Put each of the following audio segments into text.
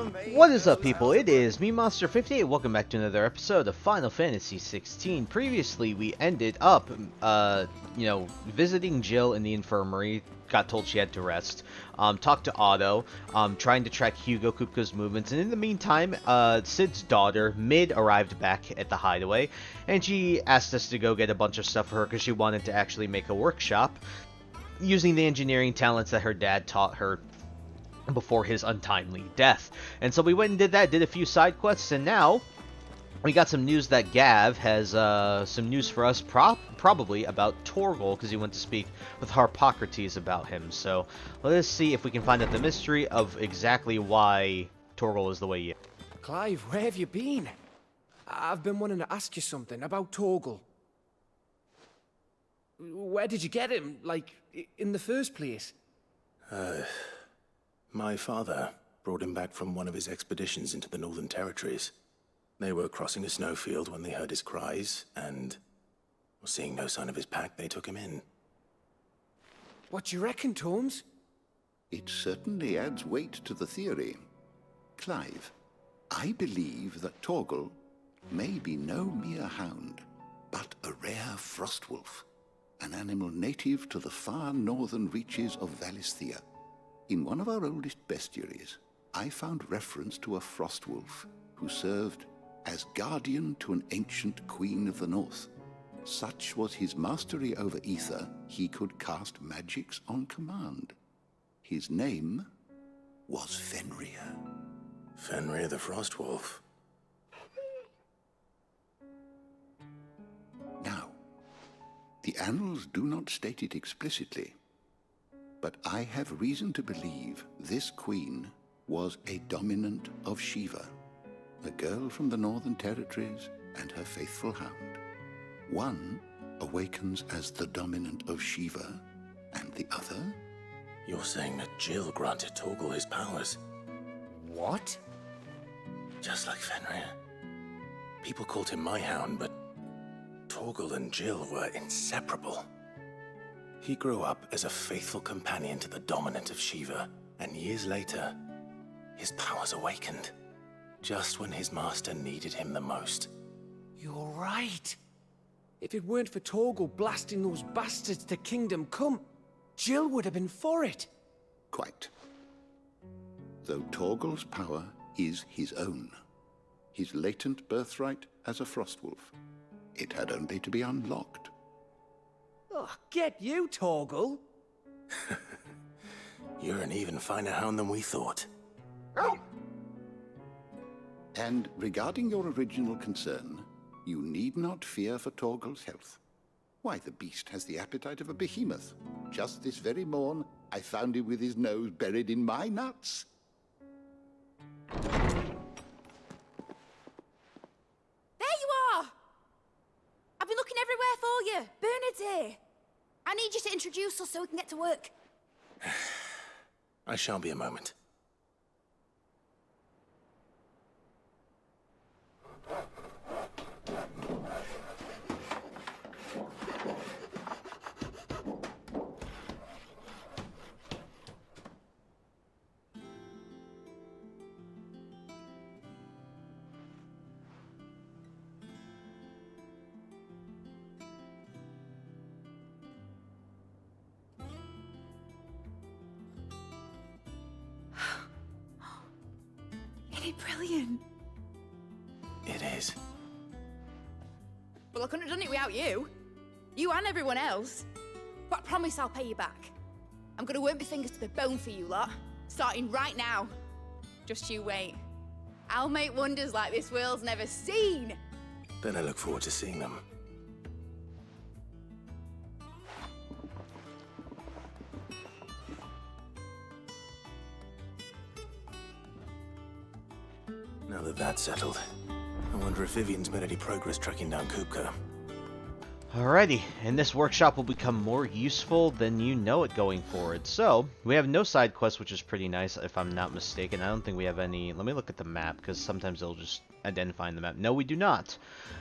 What is up, people? It is me, Monster58. Welcome back to another episode of Final Fantasy XVI. Previously, we ended up, visiting Jill in the infirmary. Got told she had to rest. Talked to Otto. Trying to track Hugo Kupka's movements. And in the meantime, Sid's daughter, Mid, arrived back at the hideaway. And she asked us to go get a bunch of stuff for her because she wanted to actually make a workshop using the engineering talents that her dad taught her before his untimely death. And so we went and did that, did a few side quests, and now we got some news that Gav has some news for us, probably about Torgal, because he went to speak with Harpocrates about him. So let us see if we can find out the mystery of exactly why Torgal is the way he is. Clive, where have you been? I've been wanting to ask you something about Torgal. Where did you get him, like, in the first place? My father brought him back from one of his expeditions into the Northern Territories. They were crossing a snowfield when they heard his cries, and, seeing no sign of his pack, they took him in. What do you reckon, Tomes? It certainly adds weight to the theory. Clive, I believe that Torgal may be no mere hound, but a rare frostwolf, an animal native to the far northern reaches of Valisthea. In one of our oldest bestiaries, I found reference to a frostwolf who served as guardian to an ancient queen of the north. Such was his mastery over ether, he could cast magics on command. His name was Fenrir. Fenrir the Frostwolf. Now, the annals do not state it explicitly, but I have reason to believe this queen was a dominant of Shiva, a girl from the Northern Territories and her faithful hound. One awakens as the dominant of Shiva, and the other? You're saying that Jill granted Torgal his powers? What? Just like Fenrir. People called him my hound, but Torgal and Jill were inseparable. He grew up as a faithful companion to the dominant of Shiva, and years later, his powers awakened, just when his master needed him the most. You're right. If it weren't for Torgal blasting those bastards to Kingdom Come, Jill would have been for it. Quite. Though Torgal's power is his own, his latent birthright as a frostwolf, it had only to be unlocked. Oh, get you, Torgal. You're an even finer hound than we thought. And regarding your original concern, you need not fear for Torgal's health. Why, the beast has the appetite of a behemoth. Just this very morn, I found him with his nose buried in my nuts. There you are! I've been looking everywhere for you. Bernard's here. I need you to introduce us so we can get to work. I shan't be a moment. Isn't it brilliant? It is. Well, I couldn't have done it without you. You and everyone else. But I promise I'll pay you back. I'm gonna work my fingers to the bone for you lot, starting right now. Just you wait. I'll make wonders like this world's never seen. Then I look forward to seeing them. Now that that's settled, I wonder if Vivian's made any progress tracking down Kupka. Alrighty, and this workshop will become more useful than you know it going forward. So, we have no side quests, which is pretty nice, if I'm not mistaken. I don't think we have any... Let me look at the map, because sometimes it'll just identify in the map. No, we do not.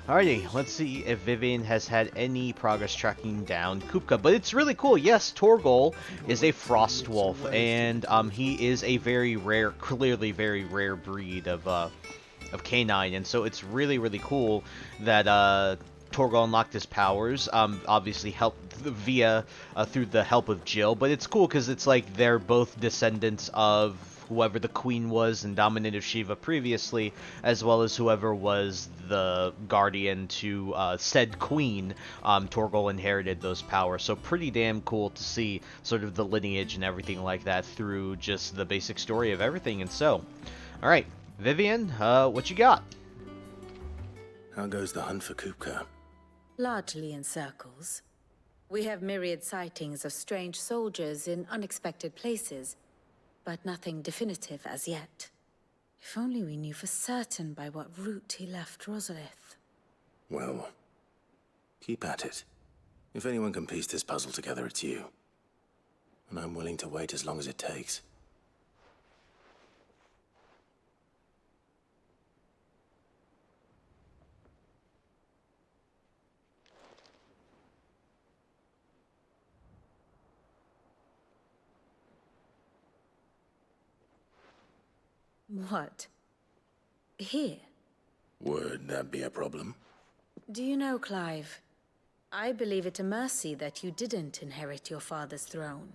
Alrighty, let's see if Vivian has had any progress tracking down Kupka. But it's really cool. Yes, Torgol is a frost wolf, and he is a very rare, clearly very rare breed of canine. And so it's really, really cool that... Torgal unlocked his powers, obviously helped via through the help of Jill, but it's cool because it's like they're both descendants of whoever the queen was and dominant of Shiva previously, as well as whoever was the guardian to said queen. Torgal inherited those powers, so pretty damn cool to see sort of the lineage and everything like that through just the basic story of everything. And so, all right, Vivian, what you got? How goes the hunt for Kupka? Largely in circles. We have myriad sightings of strange soldiers in unexpected places, but nothing definitive as yet. If only we knew for certain by what route he left Rosalith. Well, keep at it. If anyone can piece this puzzle together, it's you. And I'm willing to wait as long as it takes. What? Here? Would that be a problem? Do you know, Clive? I believe it a mercy that you didn't inherit your father's throne.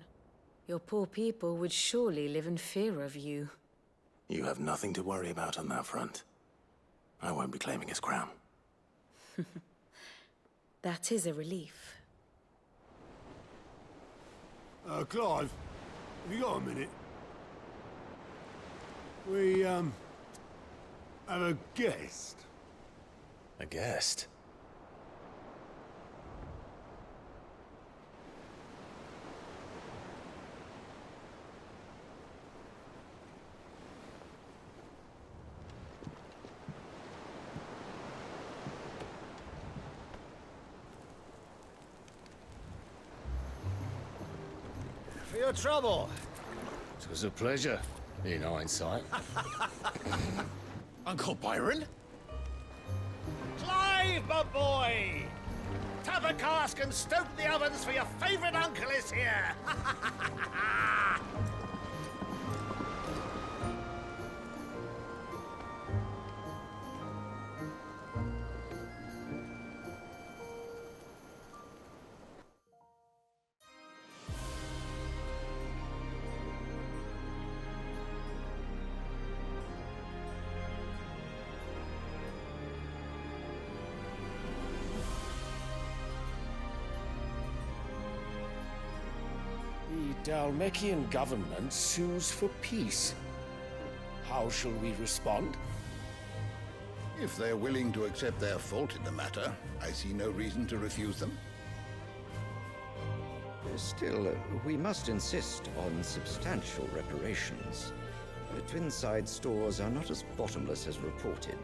Your poor people would surely live in fear of you. You have nothing to worry about on that front. I won't be claiming his crown. That is a relief. Clive, have you got a minute? We, have a guest. A guest? For your trouble. It was a pleasure, in hindsight. Uncle Byron? Clive, my boy! Tap a cask and stoke the ovens, for your favorite uncle is here! The Dhalmekian government sues for peace. How shall we respond? If they're willing to accept their fault in the matter, I see no reason to refuse them. Still, we must insist on substantial reparations. The Twinside stores are not as bottomless as reported.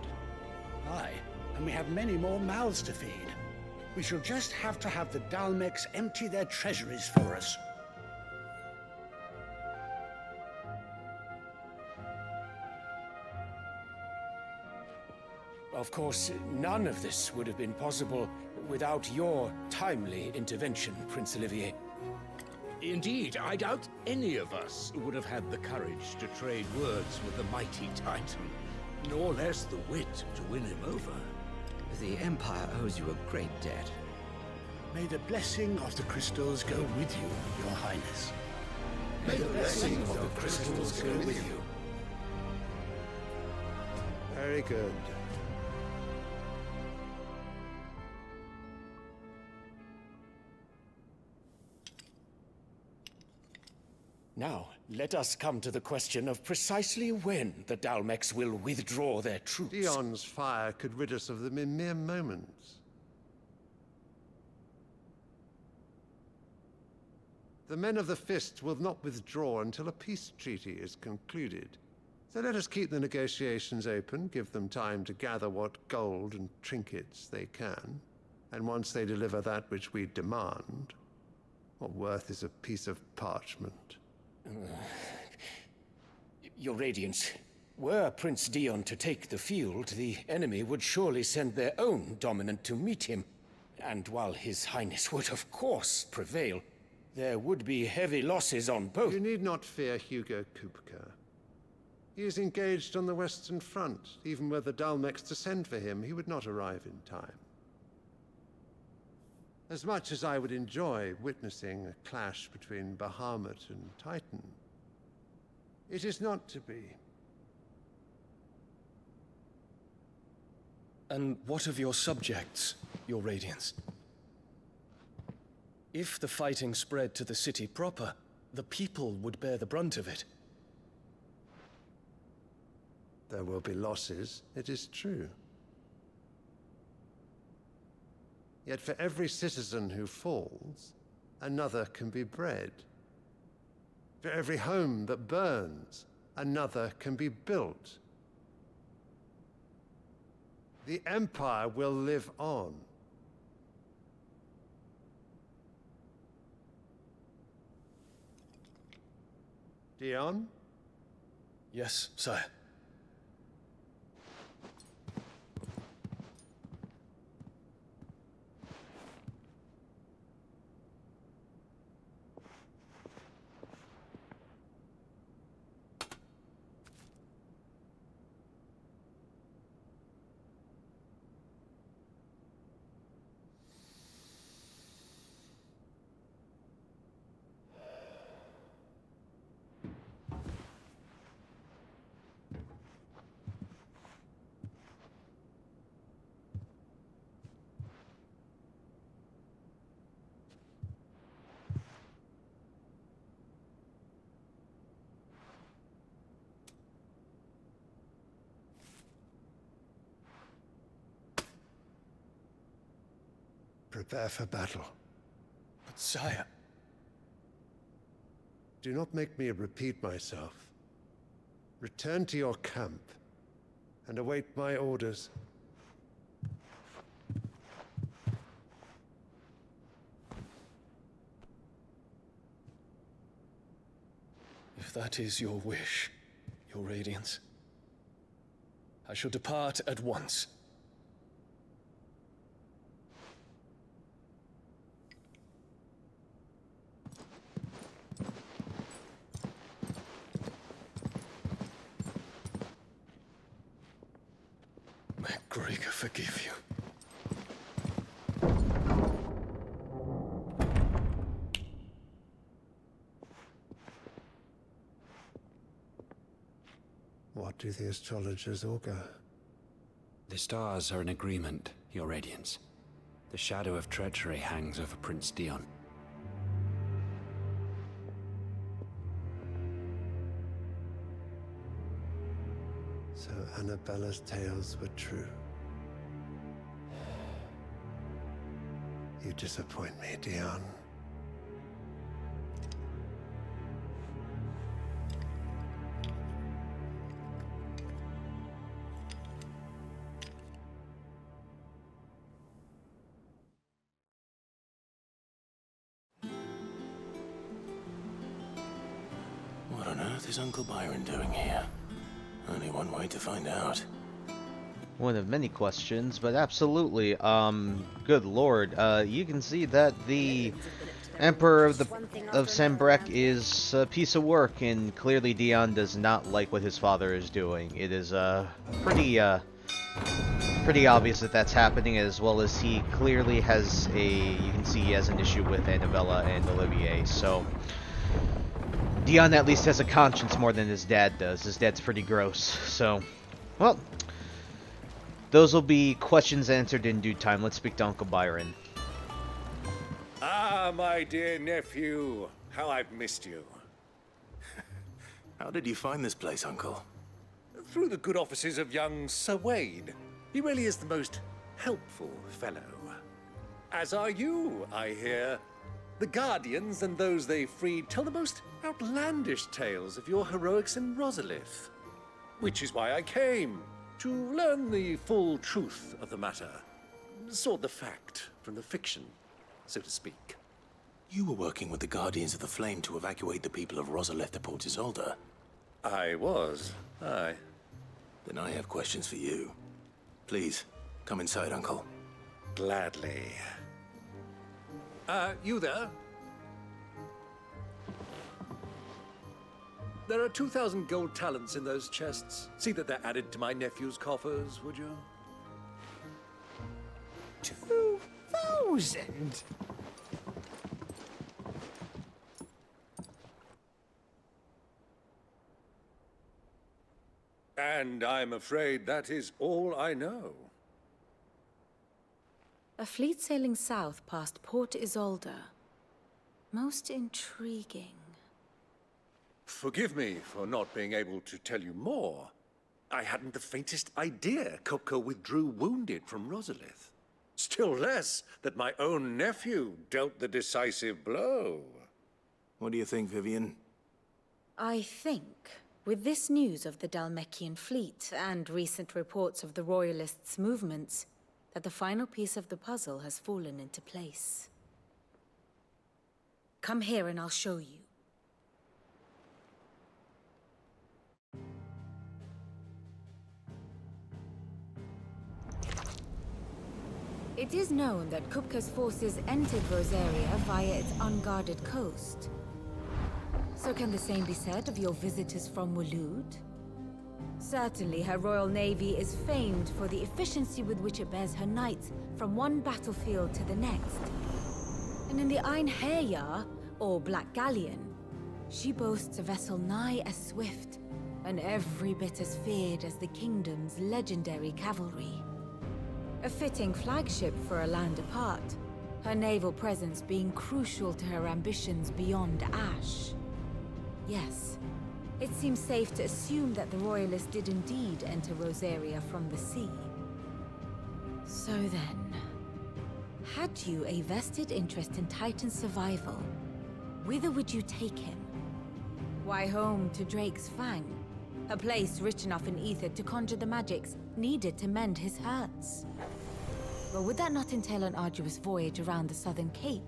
Aye, and we have many more mouths to feed. We shall just have to have the Dhalmeks empty their treasuries for us. Of course, none of this would have been possible without your timely intervention, Prince Olivier. Indeed, I doubt any of us would have had the courage to trade words with the mighty Titan, nor less the wit to win him over. The Empire owes you a great debt. May the blessing of the crystals go with you, Your Highness. May the blessing of the crystals go with you. Very good. Now, let us come to the question of precisely when the Dhalmeks will withdraw their troops. Dion's fire could rid us of them in mere moments. The men of the Fist will not withdraw until a peace treaty is concluded. So let us keep the negotiations open, give them time to gather what gold and trinkets they can. And once they deliver that which we demand, what worth is a piece of parchment? Your Radiance, were Prince Dion to take the field, the enemy would surely send their own dominant to meet him. And while His Highness would of course prevail, there would be heavy losses on both. You need not fear Hugo Kupka. He is engaged on the Western Front. Even were the Dhalmekians to send for him, he would not arrive in time. As much as I would enjoy witnessing a clash between Bahamut and Titan, it is not to be. And what of your subjects, your Radiance? If the fighting spread to the city proper, the people would bear the brunt of it. There will be losses, it is true. Yet for every citizen who falls, another can be bred. For every home that burns, another can be built. The Empire will live on. Dion? Yes, sire. Prepare for battle. But sire... Do not make me repeat myself. Return to your camp and await my orders. If that is your wish, your Radiance, I shall depart at once. May Gregor forgive you. What do the astrologers augur? The stars are in agreement, your Radiance. The shadow of treachery hangs over Prince Dion. So Annabella's tales were true. You disappoint me, Dion. What on earth is Uncle Byron doing here? Only one way to find out. One of many questions, but absolutely. Good lord. You can see that the Emperor of Sanbreque is a piece of work, and clearly Dion does not like what his father is doing. It is pretty obvious that that's happening, as well as he clearly has you can see he has an issue with Annabella and Olivier. So Dion at least has a conscience more than his dad does. His dad's pretty gross. So, well, those will be questions answered in due time. Let's speak to Uncle Byron. Ah, my dear nephew. How I've missed you. How did you find this place, Uncle? Through the good offices of young Sir Wayne. He really is the most helpful fellow. As are you, I hear. The Guardians and those they freed tell the most outlandish tales of your heroics in Rosalith. Which is why I came, to learn the full truth of the matter. sort the fact from the fiction, so to speak. You were working with the Guardians of the Flame to evacuate the people of Rosalith to Port Isolde. I was, aye. Then I have questions for you. Please, come inside, Uncle. Gladly. You there? There are 2,000 gold talents in those chests. See that they're added to my nephew's coffers, would you? 2,000? And I'm afraid that is all I know. A fleet sailing south past Port Isolde. Most intriguing. Forgive me for not being able to tell you more. I hadn't the faintest idea Kupka withdrew wounded from Rosalith. Still less that my own nephew dealt the decisive blow. What do you think, Vivian? I think, with this news of the Dhalmekian fleet and recent reports of the Royalists' movements, that the final piece of the puzzle has fallen into place. Come here and I'll show you. It is known that Kupka's forces entered Rosaria via its unguarded coast. So can the same be said of your visitors from Waloed? Certainly, her royal navy is famed for the efficiency with which it bears her knights from one battlefield to the next. And in the Einherjar, or Black Galleon, she boasts a vessel nigh as swift and every bit as feared as the kingdom's legendary cavalry. A fitting flagship for a land apart, her naval presence being crucial to her ambitions beyond Ash. Yes, it seems safe to assume that the Royalists did indeed enter Rosaria from the sea. So then, had you a vested interest in Titan's survival, whither would you take him? Why, home to Drake's Fang, a place rich enough in ether to conjure the magics needed to mend his hurts. But would that not entail an arduous voyage around the southern cape?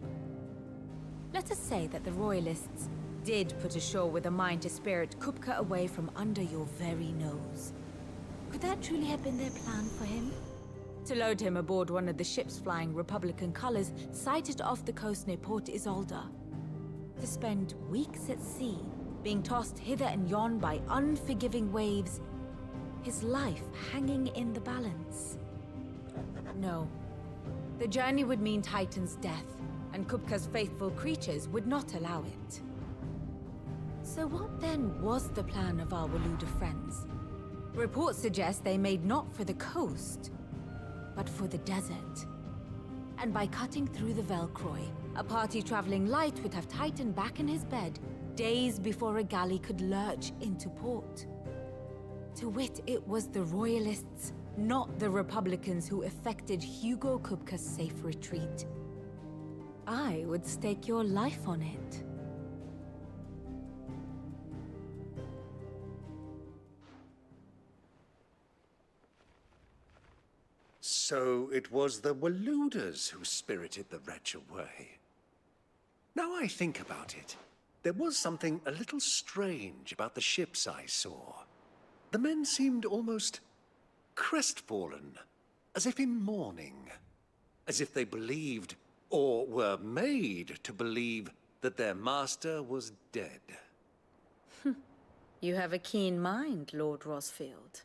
Let us say that the Royalists did put ashore with a mind to spirit Kupka away from under your very nose. Could that truly have been their plan for him? To load him aboard one of the ships flying Republican colors sighted off the coast near Port Isolde. To spend weeks at sea, being tossed hither and yon by unforgiving waves, his life hanging in the balance. No. The journey would mean Titan's death, and Kupka's faithful creatures would not allow it. So what then was the plan of our Waloed friends? Reports suggest they made not for the coast, but for the desert. And by cutting through the Velcroy, a party traveling light would have Titan back in his bed days before a galley could lurch into port. To wit, it was the Royalists, not the Republicans, who effected Hugo Kupka's safe retreat. I would stake your life on it. So it was the Waloeders who spirited the wretch away. Now I think about it, there was something a little strange about the ships I saw. The men seemed almost crestfallen, as if in mourning, as if they believed, or were made to believe, that their master was dead. You have a keen mind, Lord Rosfield.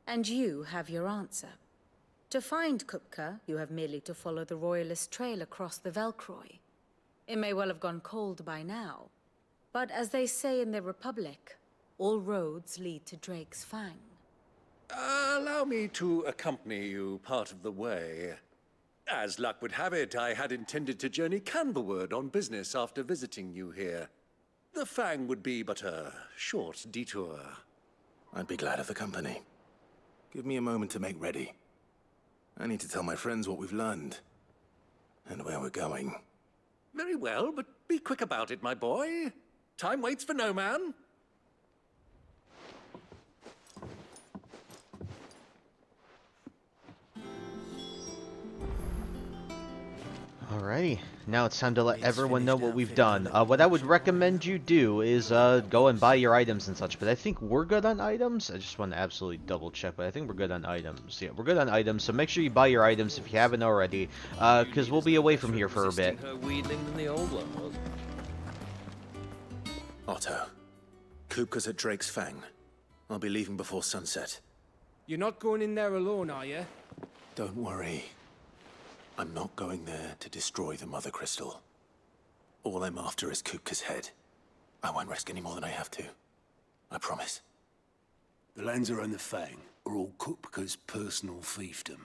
And you have your answer. To find Kupka, you have merely to follow the Royalist trail across the Velcroy. It may well have gone cold by now, but as they say in the Republic, all roads lead to Drake's Fang. Allow me to accompany you part of the way. As luck would have it, I had intended to journey Canverward on business after visiting you here. The Fang would be but a short detour. I'd be glad of the company. Give me a moment to make ready. I need to tell my friends what we've learned, and where we're going. Very well, but be quick about it, my boy. Time waits for no man. Alrighty, now it's time to let everyone know what we've done. What I would recommend you do is go and buy your items and such, but I think we're good on items. I just want to absolutely double check, but I think we're good on items. Yeah, we're good on items, so make sure you buy your items if you haven't already, because we'll be away from here for a bit. Otto, Kupka's at Drake's Fang. I'll be leaving before sunset. You're not going in there alone, are you? Don't worry. I'm not going there to destroy the Mother Crystal. All I'm after is Kupka's head. I won't risk any more than I have to. I promise. The lands around the Fang are all Kupka's personal fiefdom.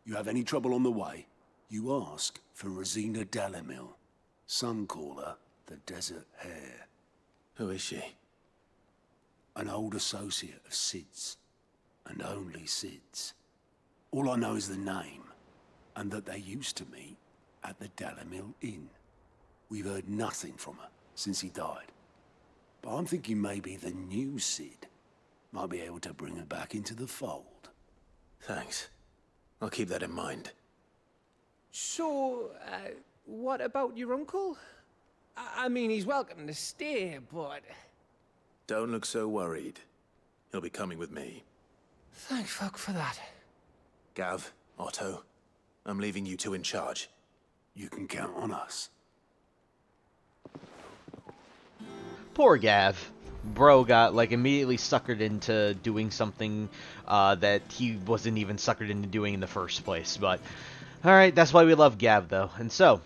You have any trouble on the way, you ask for Rosina Dalamil, Suncaller, the Desert Hare. Who is she? An old associate of Sid's, and only Sid's. All I know is the name, and that they used to meet at the Dalamil Inn. We've heard nothing from her since he died. But I'm thinking maybe the new Sid might be able to bring her back into the fold. Thanks. I'll keep that in mind. So, what about your uncle? I mean, he's welcome to stay, but... Don't look so worried. He'll be coming with me. Thank fuck for that. Gav, Otto, I'm leaving you two in charge. You can count on us. Poor Gav. Bro got, like, immediately suckered into doing something that he wasn't even suckered into doing in the first place. But, alright, that's why we love Gav, though. And so,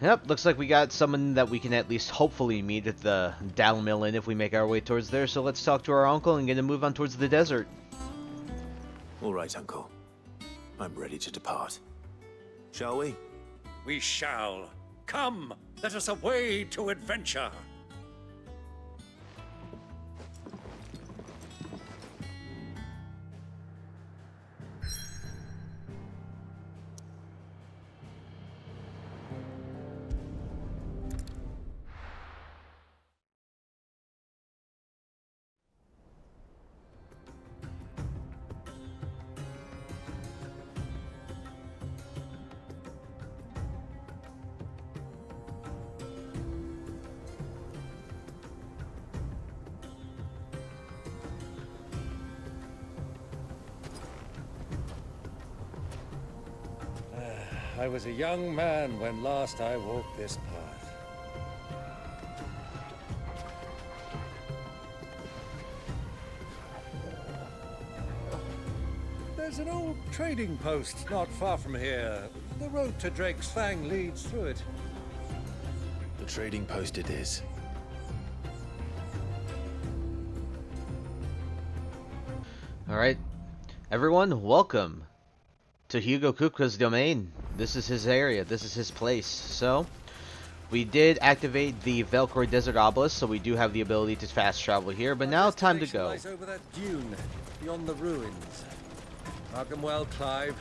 yep, looks like we got someone that we can at least hopefully meet at the Dhalmekia Inn if we make our way towards there. So let's talk to our uncle and get him move on towards the desert. All right, Uncle. I'm ready to depart. Shall we? We shall. Come, let us away to adventure. I was a young man when last I walked this path. There's an old trading post not far from here. The road to Drake's Fang leads through it. The trading post it is. Alright, everyone, welcome to Hugo Kupka's domain. This is his area, this is his place. So, we did activate the Velcroy Desert Obelisk, so we do have the ability to fast travel here, but now time to go. Lies over that dune, beyond the ruins. Mark 'em well, Clive.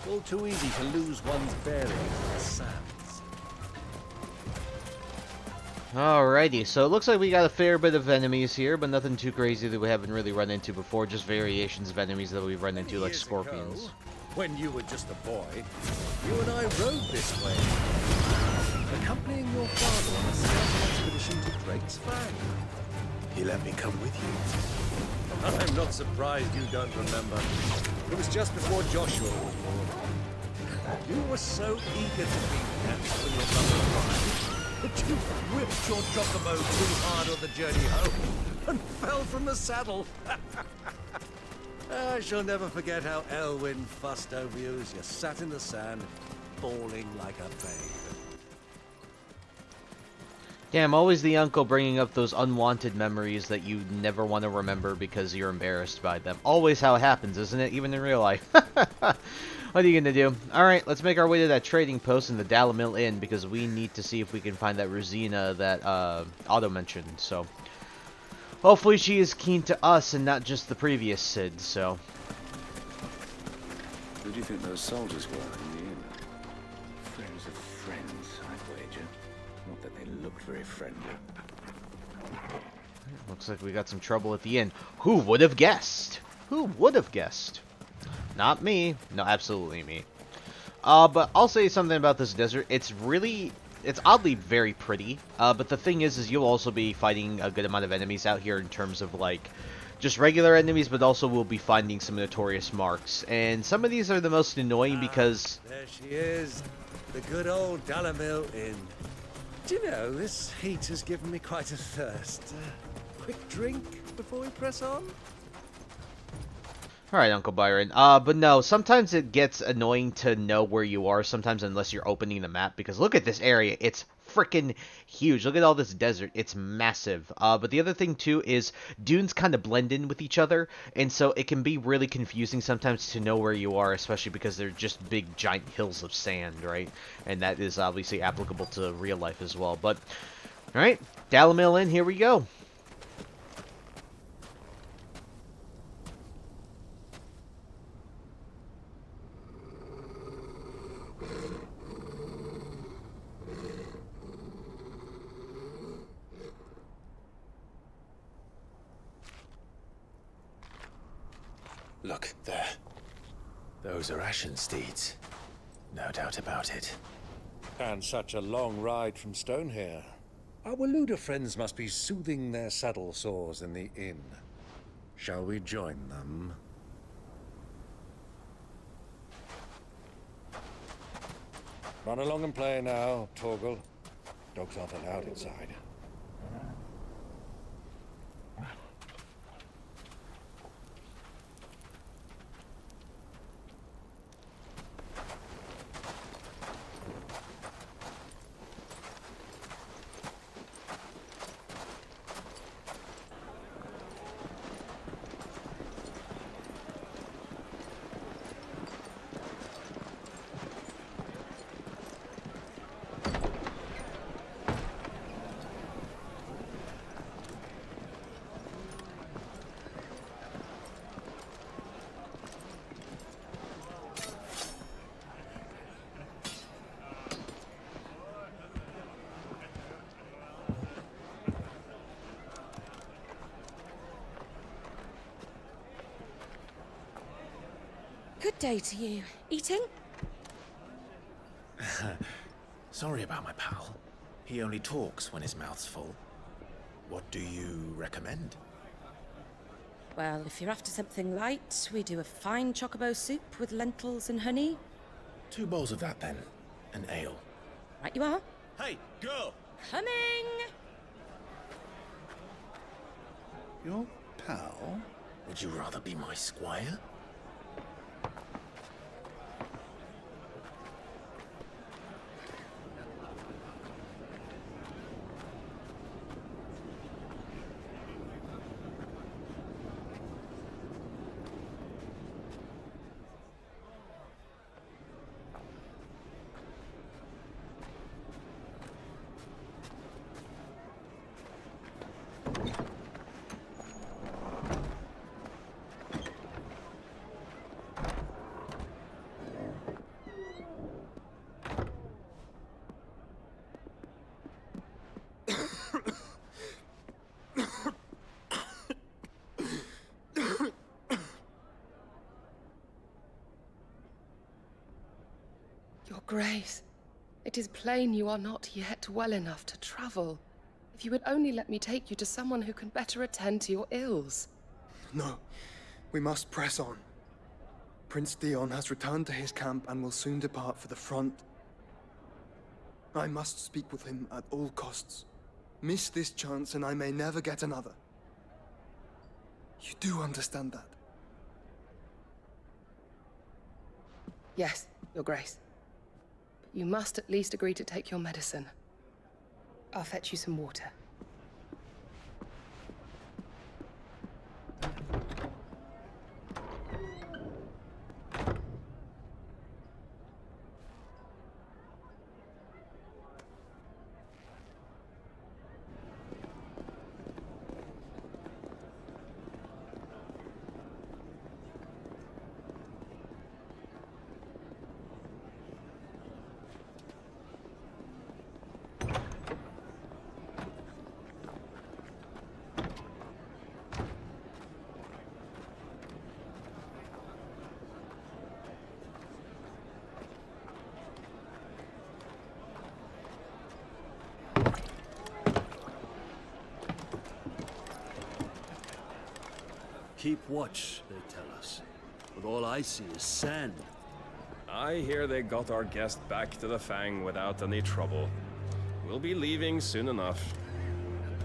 All too easy to lose one's bearings in the sands. Alrighty, so it looks like we got a fair bit of enemies here, but nothing too crazy that we haven't really run into before, just variations of enemies that we've run into, like scorpions. When you were just a boy, you and I rode this way, accompanying your father on a stealth expedition to Drake's Fang. He let me come with you. I'm not surprised you don't remember. It was just before Joshua was born. You were so eager to be there when your mother arrived that you whipped your chocobo too hard on the journey home and fell from the saddle. I shall never forget how Elwyn fussed over you as you sat in the sand, bawling like a babe. Damn, always the uncle bringing up those unwanted memories that you never want to remember because you're embarrassed by them. Always how it happens, isn't it? Even in real life. What are you gonna do? Alright, let's make our way to that trading post in the Dalamil Inn because we need to see if we can find that Rosina that Otto mentioned, so... Hopefully she is keen to us and not just the previous Sid, so... Who do you think those soldiers were in the inn? Friends of friends, I'd wager. Not that they looked very friendly. Looks like we got some trouble at the inn. Who would have guessed? Who would have guessed? Not me. No, absolutely me. But I'll say something about this desert. It's oddly very pretty. But the thing is you'll also be fighting a good amount of enemies out here in terms of like just regular enemies, but also we'll be finding some notorious marks. And some of these are the most annoying because There she is, the good old Dhalmekia Inn. Do you know, this heat has given me quite a thirst. Quick drink before we press on? Alright, Uncle Byron. But no, sometimes it gets annoying to know where you are sometimes unless you're opening the map, because look at this area. It's freaking huge. Look at all this desert. It's massive. But the other thing, too, is dunes kind of blend in with each other, and so it can be really confusing sometimes to know where you are, especially because they're just big, giant hills of sand, right? And that is obviously applicable to real life as well. But, alright, Dhalmekia Inn, here we go. Look, there. Those are Ashen steeds. No doubt about it. And such a long ride from Stonehere. Our Luda friends must be soothing their saddle sores in the inn. Shall we join them? Run along and play now, Torgal. Dogs aren't allowed inside. Good day to you. Eating? Sorry about my pal. He only talks when his mouth's full. What do you recommend? Well, if you're after something light, we do a fine chocobo soup with lentils and honey. 2 bowls of that, then. An ale. Right you are. Hey, girl! Coming! Your pal? Would you rather be my squire? Your Grace, it is plain you are not yet well enough to travel. If you would only let me take you to someone who can better attend to your ills. No, we must press on. Prince Dion has returned to his camp and will soon depart for the front. I must speak with him at all costs. Miss this chance and I may never get another. You do understand that? Yes, Your Grace. But you must at least agree to take your medicine. I'll fetch you some water. Keep watch, they tell us. But all I see is sand. I hear they got our guest back to the Fang without any trouble. We'll be leaving soon enough.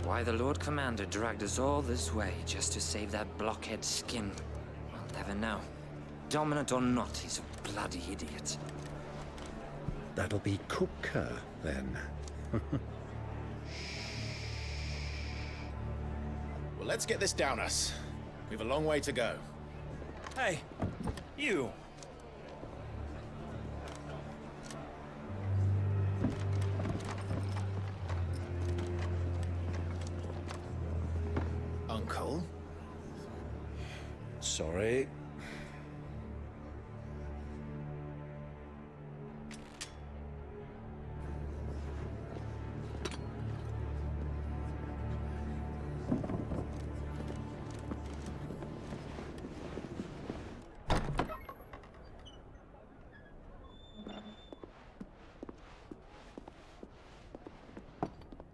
Why the Lord Commander dragged us all this way just to save that blockhead skin, I'll never know. Dominant or not, he's a bloody idiot. That'll be Kupka, then. Well, let's get this down us. We've a long way to go. Hey, you! Uncle? Sorry.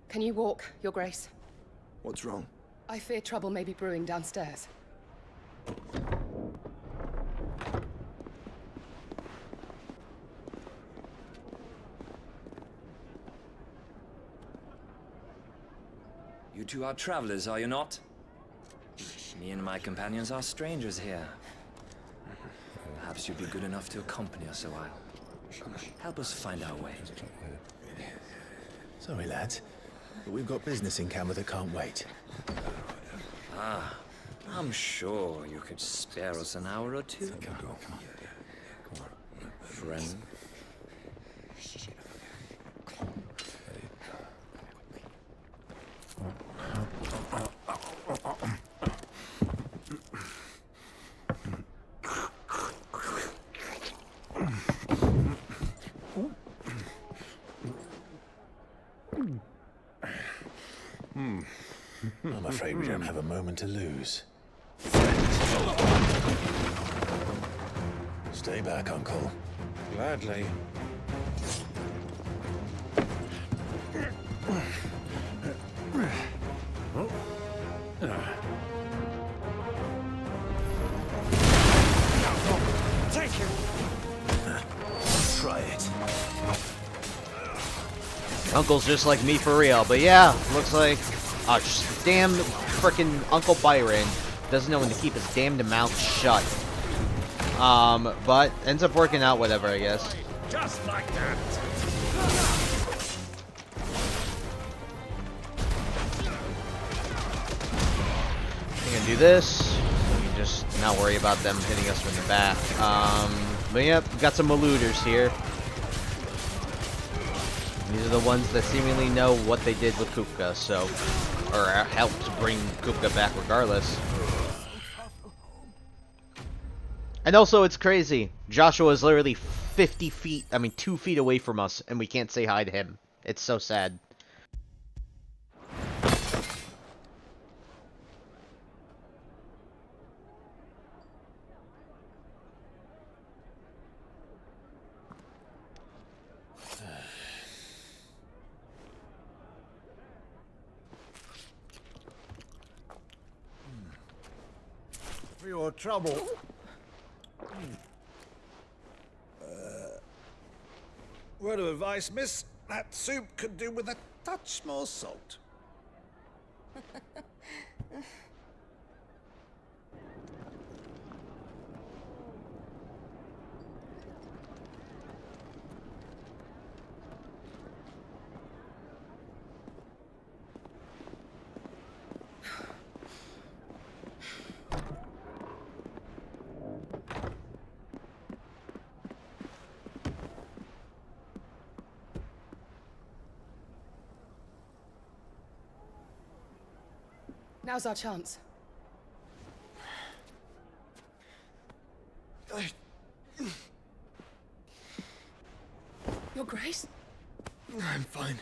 Can you walk, Your Grace? What's wrong? I fear trouble may be brewing downstairs. You two are travelers, are you not? Me and my companions are strangers here. Perhaps you'd be good enough to accompany us a while. Help us find our way. Sorry, lads, but we've got business in camera that can't wait. Ah, I'm sure you could spare us an hour or two. Friend. I'm afraid we don't have a moment to lose. Stay back, Uncle. Gladly. Take you. Try it. Uncle's just like me for real, but yeah, looks like damn frickin' Uncle Byron doesn't know when to keep his damned mouth shut. But ends up working out whatever, I guess. Just like that. We can do this. We can just not worry about them hitting us from the back. But yep, got some eluders here. These are the ones that seemingly know what they did with Kupka, so, or helped bring Kupka back regardless. And also, it's crazy. Joshua is literally 50 feet, 2 feet away from us, and we can't say hi to him. It's so sad. For your trouble. Word of advice, miss. That soup could do with a touch more salt. Now's our chance. Your Grace? I'm fine.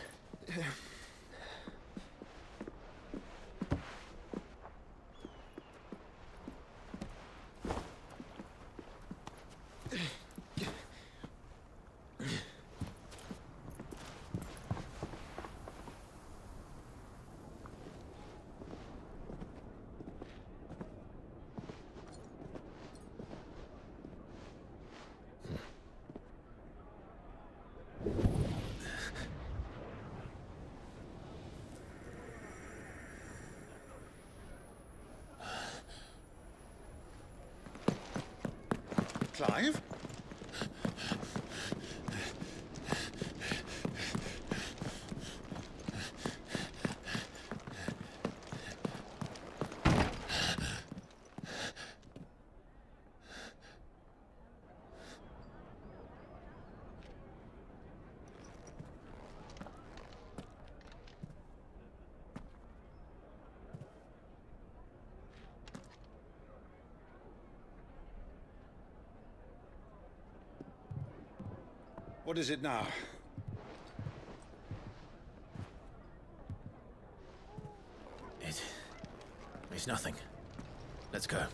Clive? What is it now? It's nothing. Let's go.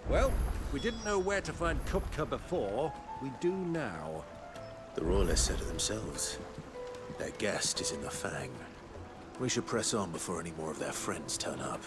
Well, we didn't know where to find Kupka before. We do now. The Royalists said it themselves. Their guest is in the Fang. We should press on before any more of their friends turn up.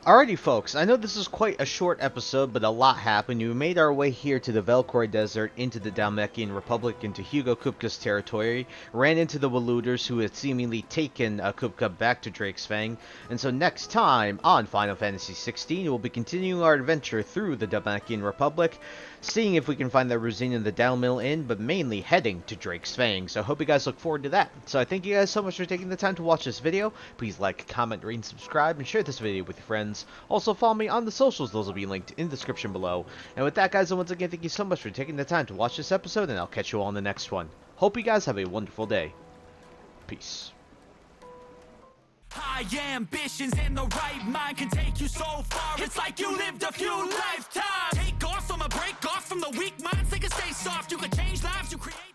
Alrighty folks, I know this is quite a short episode, but a lot happened. We made our way here to the Velkhor Desert, into the Dhalmekian Republic, into Hugo Kupka's territory, ran into the Waluders who had seemingly taken Kupka back to Drake's Fang, and so next time on Final Fantasy XVI, we'll be continuing our adventure through the Dhalmekian Republic, seeing if we can find the Rosine and the Dhalmil Inn, but mainly heading to Drake's Fang. So I hope you guys look forward to that. So I thank you guys so much for taking the time to watch this video. Please like, comment, rate, and subscribe, and share this video with your friends. Also follow me on the socials, those will be linked in the description below. And with that guys, once again, thank you so much for taking the time to watch this episode, and I'll catch you all in the next one. Hope you guys have a wonderful day. Peace. High ambitions and the right mind can take you so far. It's like you lived a few lifetimes. Take off from a break off from the weak minds. They can stay soft. You can change lives. You create.